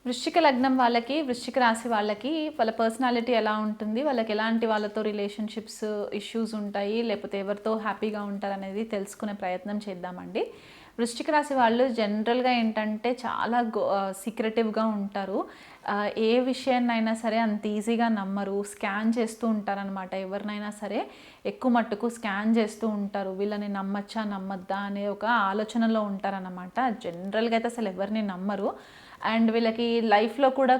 వృశ్చిక లగ్నం వాళ్ళకి, వృశ్చిక రాశి వాళ్ళకి వాళ్ళ పర్సనాలిటీ ఎలా ఉంటుంది? వాళ్ళకి ఎలాంటి వాళ్ళతో రిలేషన్‌షిప్స్ ఇష్యూస్ ఉంటాయి? లేకపోతే ఎవరితో హ్యాపీగా ఉంటారనేది తెలుసుకునే ప్రయత్నం చేద్దామండి. వృశ్చిక రాశి వాళ్ళు జనరల్‌గా ఏంటంటే చాలా సీక్రెటివ్‌గా ఉంటారు. ఏ విషయాన్నైనా సరే అంత ఈజీగా నమ్మరు. స్కాన్ చేస్తూ ఉంటారనమాట. ఎవరినైనా సరే ఎక్కువ మట్టుకు స్కాన్ చేస్తూ ఉంటారు. వీళ్ళని నమ్మచ్చా? నమ్మద్దా? అనే ఒక ఆలోచనలో ఉంటారనమాట. జనరల్‌గా అయితే అసలు ఎవరిని నమ్మరు. అండ్ వీళ్ళకి లైఫ్‌లో కూడా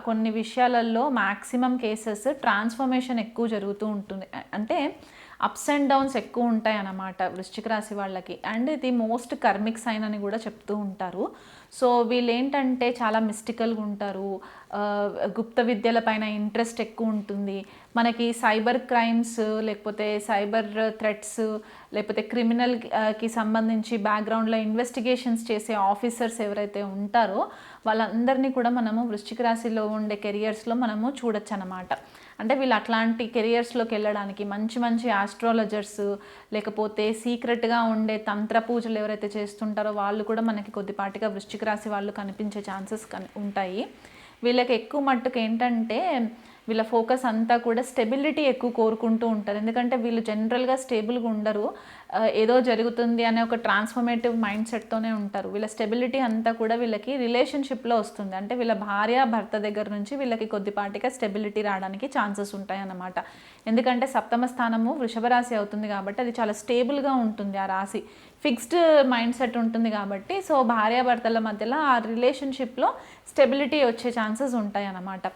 కొన్ని విషయాలలో మ్యాక్సిమం కేసెస్ ట్రాన్స్‌ఫర్మేషన్ ఎక్కువ జరుగుతూ ఉంటుంది. అంటే అప్స్ అండ్ డౌన్స్ ఎక్కువ ఉంటాయన్నమాట వృశ్చిక రాశి వాళ్ళకి. అండ్ ఇది మోస్ట్ కర్మిక్ సైన్ అని కూడా చెప్తూ ఉంటారు. సో వీళ్ళేంటంటే చాలా మిస్టికల్‌గా ఉంటారు. గుప్త విద్యల పైన ఇంట్రెస్ట్ ఎక్కువ ఉంటుంది. మనకి సైబర్ క్రైమ్స్ లేకపోతే సైబర్ థ్రెట్స్ లేకపోతే కి సంబంధించి బ్యాక్‌గ్రౌండ్‌లో ఇన్వెస్టిగేషన్స్ చేసే ఆఫీసర్స్ ఎవరైతే ఉంటారో వాళ్ళందరినీ కూడా మనము వృశ్చిక రాశిలో ఉండే కెరియర్స్‌లో మనము చూడొచ్చనమాట. అంటే వీళ్ళు అట్లాంటి కెరియర్స్‌లోకి వెళ్ళడానికి మంచి మంచి ఆస్ట్రాలజర్స్ లేకపోతే సీక్రెట్‌గా ఉండే తంత్ర పూజలు ఎవరైతే చేస్తుంటారో వాళ్ళు కూడా మనకి కొద్దిపాటిగా వృశ్చిక రాశి వాళ్ళు కనిపించే ఛాన్సెస్ ఉంటాయి. వీళ్ళకి ఎక్కువ మట్టుకు ఏంటంటే వీళ్ళ ఫోకస్ అంతా కూడా స్టెబిలిటీ ఎక్కువ కోరుకుంటూ ఉంటారు. ఎందుకంటే వీళ్ళు జనరల్‌గా స్టేబుల్‌గా ఉండరు. ఏదో జరుగుతుంది అనే ఒక ట్రాన్స్‌ఫర్మేటివ్ మైండ్ సెట్‌తోనే ఉంటారు. వీళ్ళ స్టెబిలిటీ అంతా కూడా వీళ్ళకి రిలేషన్‌షిప్‌లో వస్తుంది. అంటే వీళ్ళ భార్య, భర్త దగ్గర నుంచి వీళ్ళకి కొద్దిపాటిగా స్టెబిలిటీ రావడానికి ఛాన్సెస్ ఉంటాయన్నమాట. ఎందుకంటే సప్తమ స్థానము వృషభ రాశి అవుతుంది కాబట్టి అది చాలా స్టేబుల్‌గా ఉంటుంది ఆ రాశి. ఫిక్స్డ్ మైండ్ సెట్ ఉంటుంది కాబట్టి సో భార్యాభర్తల మధ్యలో ఆ రిలేషన్‌షిప్‌లో స్టెబిలిటీ వచ్చే ఛాన్సెస్ ఉంటాయన్నమాట.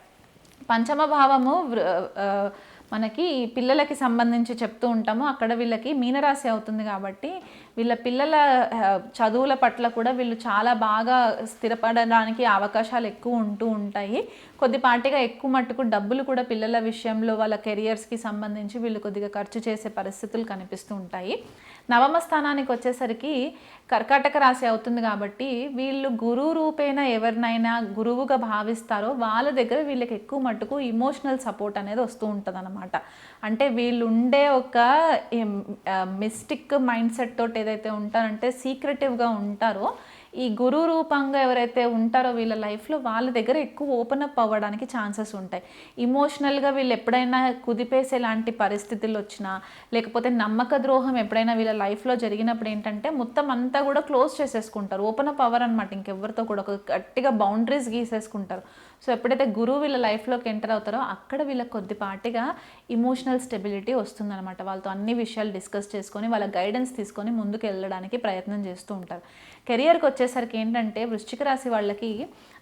పంచమ భావము మనకి పిల్లలకి సంబంధించి చెప్తూ ఉంటాము. అక్కడ వీళ్ళకి మీనరాశి అవుతుంది కాబట్టి వీళ్ళ పిల్లల చదువుల పట్ల కూడా వీళ్ళు చాలా బాగా స్థిరపడడానికి అవకాశాలు ఎక్కువ ఉంటూ ఉంటాయి. కొద్దిపాటిగా ఎక్కువ మట్టుకు డబ్బులు కూడా పిల్లల విషయంలో వాళ్ళ కెరియర్స్‌కి సంబంధించి వీళ్ళు కొద్దిగా ఖర్చు చేసే పరిస్థితులు కనిపిస్తూ ఉంటాయి. నవమ స్థానానికి వచ్చేసరికి కర్కాటక రాశి అవుతుంది కాబట్టి వీళ్ళు గురువు రూపేణ ఎవరినైనా గురువుగా భావిస్తారో వాళ్ళ దగ్గర వీళ్ళకి ఎక్కువ మట్టుకు ఇమోషనల్ సపోర్ట్ అనేది వస్తూ ఉంటుందన్నమాట. అంటే వీళ్ళు ఉండే ఒక మిస్టిక్ మైండ్ సెట్ తోటి ఏదైతే ఉంటారంటే సీక్రెటివ్గా ఉంటారో ఈ గురు రూపంగా ఎవరైతే ఉంటారో వీళ్ళ లైఫ్లో వాళ్ళ దగ్గర ఎక్కువ ఓపెన్ అప్ అవ్వడానికి ఛాన్సెస్ ఉంటాయి. ఇమోషనల్గా వీళ్ళు ఎప్పుడైనా కుదిపేసేలాంటి పరిస్థితులు వచ్చినా లేకపోతే నమ్మక ద్రోహం ఎప్పుడైనా వీళ్ళ లైఫ్లో జరిగినప్పుడు ఏంటంటే మొత్తం అంతా కూడా క్లోజ్ చేసేసుకుంటారు. ఓపెన్ అప్ అవ్వరు అనమాట. ఇంకెవరితో కూడా ఒక గట్టిగా బౌండరీస్ గీసేసుకుంటారు. సో ఎప్పుడైతే గురువు వీళ్ళ లైఫ్లోకి ఎంటర్ అవుతారో అక్కడ వీళ్ళకి కొద్దిపాటిగా ఇమోషనల్ స్టెబిలిటీ వస్తుందన్నమాట. వాళ్ళతో అన్ని విషయాలు డిస్కస్ చేసుకొని వాళ్ళ గైడెన్స్ తీసుకొని ముందుకు వెళ్ళడానికి ప్రయత్నం చేస్తూ ఉంటారు. కెరియర్కి వచ్చేసరికి ఏంటంటే వృశ్చిక రాశి వాళ్ళకి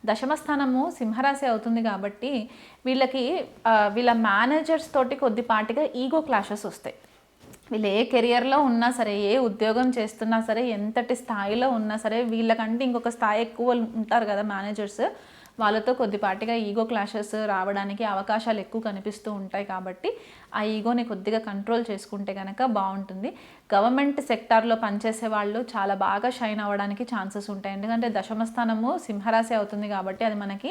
దశమ స్థానము సింహరాశి అవుతుంది కాబట్టి వీళ్ళకి వీళ్ళ మేనేజర్స్ తోటి కొద్దిపాటిగా ఈగో క్లాషెస్ వస్తాయి. వీళ్ళు ఏ కెరియర్లో ఉన్నా సరే ఏ ఉద్యోగం చేస్తున్నా సరే ఎంతటి స్థాయిలో ఉన్నా సరే వీళ్ళకంటే ఇంకొక స్థాయి ఎక్కువ ఉంటారు కదా మేనేజర్స్, వాళ్ళతో కొద్దిపాటిగా ఈగో క్లాషెస్ రావడానికి అవకాశాలు ఎక్కువ కనిపిస్తూ ఉంటాయి. కాబట్టి ఆ ఈగోని కొద్దిగా కంట్రోల్ చేసుకుంటే కనుక బాగుంటుంది. గవర్నమెంట్ సెక్టార్లో పనిచేసే వాళ్ళు చాలా బాగా షైన్ అవ్వడానికి ఛాన్సెస్ ఉంటాయి. ఎందుకంటే దశమ స్థానము సింహరాశి అవుతుంది కాబట్టి అది మనకి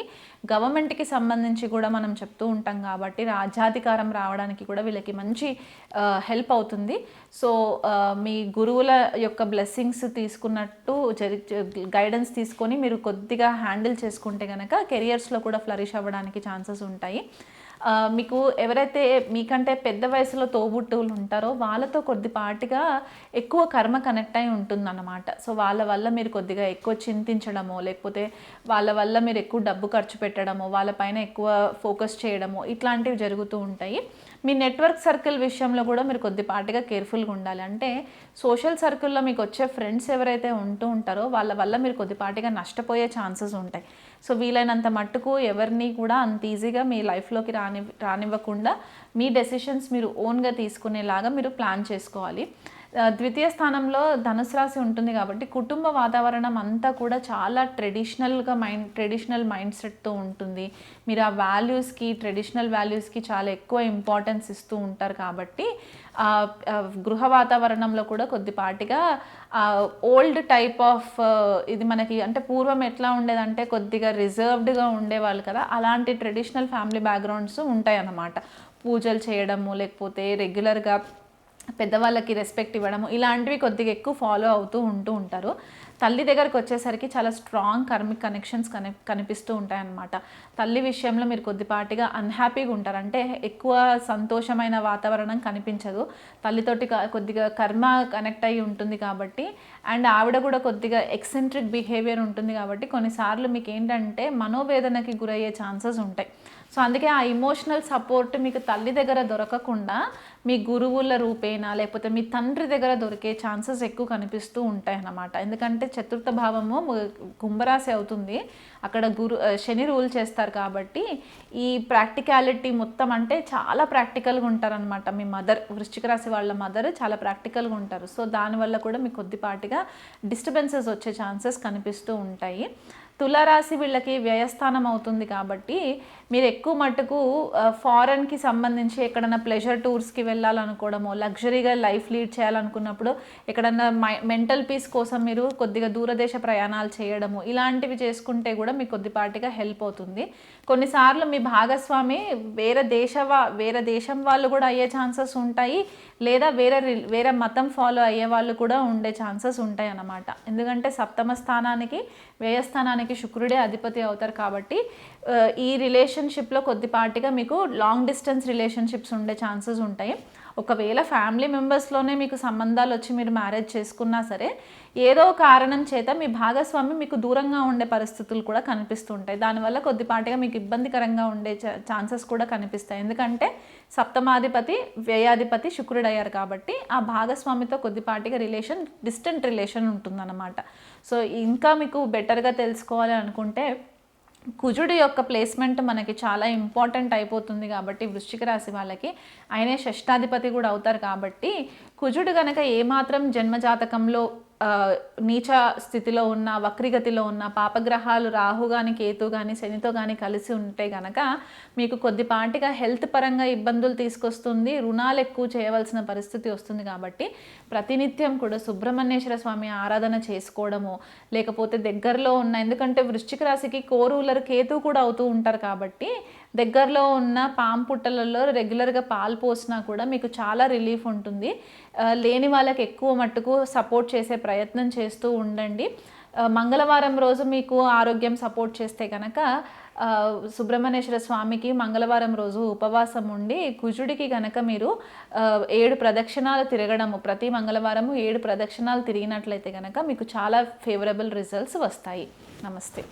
గవర్నమెంట్కి సంబంధించి కూడా మనం చెప్తూ ఉంటాం కాబట్టి రాజ్యాధికారం రావడానికి కూడా వీళ్ళకి మంచి హెల్ప్ అవుతుంది. సో మీ గురువుల యొక్క బ్లెస్సింగ్స్ తీసుకున్నట్టు గైడెన్స్ తీసుకొని మీరు కొద్దిగా హ్యాండిల్ చేసుకుంటే కనుక కెరియర్స్లో కూడా ఫ్లరిష్ అవ్వడానికి ఛాన్సెస్ ఉంటాయి. మీకు ఎవరైతే మీకంటే పెద్ద వయసులో తోబుట్టువులు ఉంటారో వాళ్ళతో కొద్దిపాటిగా ఎక్కువ కర్మ కనెక్ట్ అయి ఉంటుందన్నమాట. సో వాళ్ళ వల్ల మీరు కొద్దిగా ఎక్కువ చింతించడమో లేకపోతే వాళ్ళ వల్ల మీరు ఎక్కువ డబ్బు ఖర్చు పెట్టడమో వాళ్ళపైన ఎక్కువ ఫోకస్ చేయడమో ఇట్లాంటివి జరుగుతూ ఉంటాయి. మీ నెట్వర్క్ సర్కిల్ విషయంలో కూడా మీరు కొద్దిపాటిగా కేర్ఫుల్గా ఉండాలి. అంటే సోషల్ సర్కిల్లో మీకు వచ్చే ఫ్రెండ్స్ ఎవరైతే ఉంటూ ఉంటారో వాళ్ళ వల్ల మీరు కొద్దిపాటిగా నష్టపోయే ఛాన్సెస్ ఉంటాయి. సో వీలైనంత మట్టుకు ఎవరిని కూడా అంత ఈజీగా మీ లైఫ్లోకి రానివ్వకుండా మీ డెసిషన్స్ మీరు ఓన్గా తీసుకునేలాగా మీరు ప్లాన్ చేసుకోవాలి. ద్వితీయ స్థానంలో ధనుసు రాశి ఉంటుంది కాబట్టి కుటుంబ వాతావరణం అంతా కూడా చాలా ట్రెడిషనల్ మైండ్ సెట్తో ఉంటుంది. మీరు ఆ వాల్యూస్కి ట్రెడిషనల్ వాల్యూస్కి చాలా ఎక్కువ ఇంపార్టెన్స్ ఇస్తూ ఉంటారు కాబట్టి గృహ వాతావరణంలో కూడా కొద్దిపాటిగా ఓల్డ్ టైప్ ఆఫ్ ఇది మనకి అంటే పూర్వం ఎట్లా ఉండేదంటే కొద్దిగా రిజర్వ్డ్గా ఉండేవాళ్ళు కదా, అలాంటి ట్రెడిషనల్ ఫ్యామిలీ బ్యాక్గ్రౌండ్స్ ఉంటాయి అన్నమాట. పూజలు చేయడము లేకపోతే రెగ్యులర్గా పెద్దవాళ్ళకి రెస్పెక్ట్ ఇవ్వడము ఇలాంటివి కొద్దిగా ఎక్కువ ఫాలో అవుతూ ఉంటారు. తల్లి దగ్గరకు వచ్చేసరికి చాలా స్ట్రాంగ్ కర్మిక్ కనెక్షన్స్ కనిపిస్తూ ఉంటాయన్నమాట. తల్లి విషయంలో మీరు కొద్దిపాటిగా అన్హ్యాపీగా ఉంటారు, అంటే ఎక్కువ సంతోషమైన వాతావరణం కనిపించదు. తల్లితోటి కొద్దిగా కర్మ కనెక్ట్ అయ్యి ఉంటుంది కాబట్టి, అండ్ ఆవిడ కూడా కొద్దిగా ఎక్సెంట్రిక్ బిహేవియర్ ఉంటుంది కాబట్టి కొన్నిసార్లు మీకు ఏంటంటే మనోవేదనకి గురయ్యే ఛాన్సెస్ ఉంటాయి. సో అందుకే ఆ ఇమోషనల్ సపోర్ట్ మీకు తల్లి దగ్గర దొరకకుండా మీ గురువుల రూపేనా లేకపోతే మీ తండ్రి దగ్గర దొరికే ఛాన్సెస్ ఎక్కువ కనిపిస్తూ ఉంటాయి అన్నమాట. ఎందుకంటే చతుర్థ భావము కుంభరాశి అవుతుంది, అక్కడ శని రూల్ చేస్తారు కాబట్టి ఈ ప్రాక్టికాలిటీ మొత్తం అంటే చాలా ప్రాక్టికల్గా ఉంటారనమాట. మీ మదర్, వృశ్చిక రాశి వాళ్ళ మదర్ చాలా ప్రాక్టికల్గా ఉంటారు. సో దానివల్ల కూడా మీకు కొద్దిపాటిగా డిస్టర్బెన్సెస్ వచ్చే ఛాన్సెస్ కనిపిస్తూ ఉంటాయి. తులారాశి వీళ్ళకి వ్యయస్థానం అవుతుంది కాబట్టి మీరు ఎక్కువ మట్టుకు ఫారెన్కి సంబంధించి ఎక్కడన్నా ప్లెజర్ టూర్స్కి వెళ్ళాలనుకోవడము, లగ్జరీగా లైఫ్ లీడ్ చేయాలనుకున్నప్పుడు ఎక్కడన్నా మెంటల్ పీస్ కోసం మీరు కొద్దిగా దూరదేశ ప్రయాణాలు చేయడము, ఇలాంటివి చేసుకుంటే కూడా మీకు కొద్దిపాటిగా హెల్ప్ అవుతుంది. కొన్నిసార్లు మీ భాగస్వామి వేరే దేశం వాళ్ళు కూడా అయ్యే ఛాన్సెస్ ఉంటాయి, లేదా వేరే మతం ఫాలో అయ్యే వాళ్ళు కూడా ఉండే ఛాన్సెస్ ఉంటాయి అన్నమాట. ఎందుకంటే సప్తమ స్థానానికి వ్యయస్థానానికి శుక్రుడే అధిపతి అవుతారు కాబట్టి ఈ రిలేషన్షిప్లో కొద్దిపాటిగా మీకు లాంగ్ డిస్టెన్స్ రిలేషన్షిప్స్ ఉండే ఛాన్సెస్ ఉంటాయి. ఒకవేళ ఫ్యామిలీ మెంబర్స్లోనే మీకు సంబంధాలు వచ్చి మీరు మ్యారేజ్ చేసుకున్నా సరే ఏదో కారణం చేత మీ భాగస్వామి మీకు దూరంగా ఉండే పరిస్థితులు కూడా కనిపిస్తుంటాయి. దానివల్ల కొద్దిపాటిగా మీకు ఇబ్బందికరంగా ఉండే ఛాన్సెస్ కూడా కనిపిస్తాయి. ఎందుకంటే సప్తమాధిపతి వ్యయాధిపతి శుక్రుడు అయ్యారు కాబట్టి ఆ భాగస్వామితో కొద్దిపాటిగా డిస్టెంట్ రిలేషన్ ఉంటుందన్నమాట. సో ఇంకా మీకు బెటర్గా తెలుసుకోవాలి అనుకుంటే కుజుడు యొక్క ప్లేస్మెంట్ మనకి చాలా ఇంపార్టెంట్ అయిపోతుంది కాబట్టి వృశ్చిక రాశి వాళ్ళకి ఆయనే షష్టాధిపతి కూడా అవుతారు కాబట్టి కుజుడు కనుక ఏమాత్రం జన్మజాతకంలో నీచ స్థితిలో ఉన్న, వక్రిగతిలో ఉన్న, పాపగ్రహాలు రాహు కానీ కేతు కానీ శనితో కానీ కలిసి ఉంటే కనుక మీకు కొద్దిపాటిగా హెల్త్ పరంగా ఇబ్బందులు తీసుకొస్తుంది, రుణాలు ఎక్కువ చేయవలసిన పరిస్థితి వస్తుంది. కాబట్టి ప్రతినిత్యం కూడా సుబ్రహ్మణ్యేశ్వర స్వామి ఆరాధన చేసుకోవడము, లేకపోతే దగ్గరలో ఉన్న, ఎందుకంటే వృశ్చిక రాశికి కోరూలర్ కేతు కూడా అవుతూ ఉంటారు కాబట్టి దగ్గరలో ఉన్న పాము పుట్టలలో రెగ్యులర్గా పాలు పోసినా కూడా మీకు చాలా రిలీఫ్ ఉంటుంది. లేని వాళ్ళకి ఎక్కువ మట్టుకు సపోర్ట్ చేసే ప్రయత్నం చేస్తూ ఉండండి. మంగళవారం రోజు మీకు ఆరోగ్యం సపోర్ట్ చేస్తే కనుక సుబ్రహ్మణ్యేశ్వర స్వామికి మంగళవారం రోజు ఉపవాసం ఉండి కుజుడికి కనుక మీరు 7 ప్రదక్షిణాలు తిరగడము, ప్రతి మంగళవారము 7 ప్రదక్షిణాలు తిరిగినట్లయితే కనుక మీకు చాలా ఫేవరబుల్ రిజల్ట్స్ వస్తాయి. నమస్తే.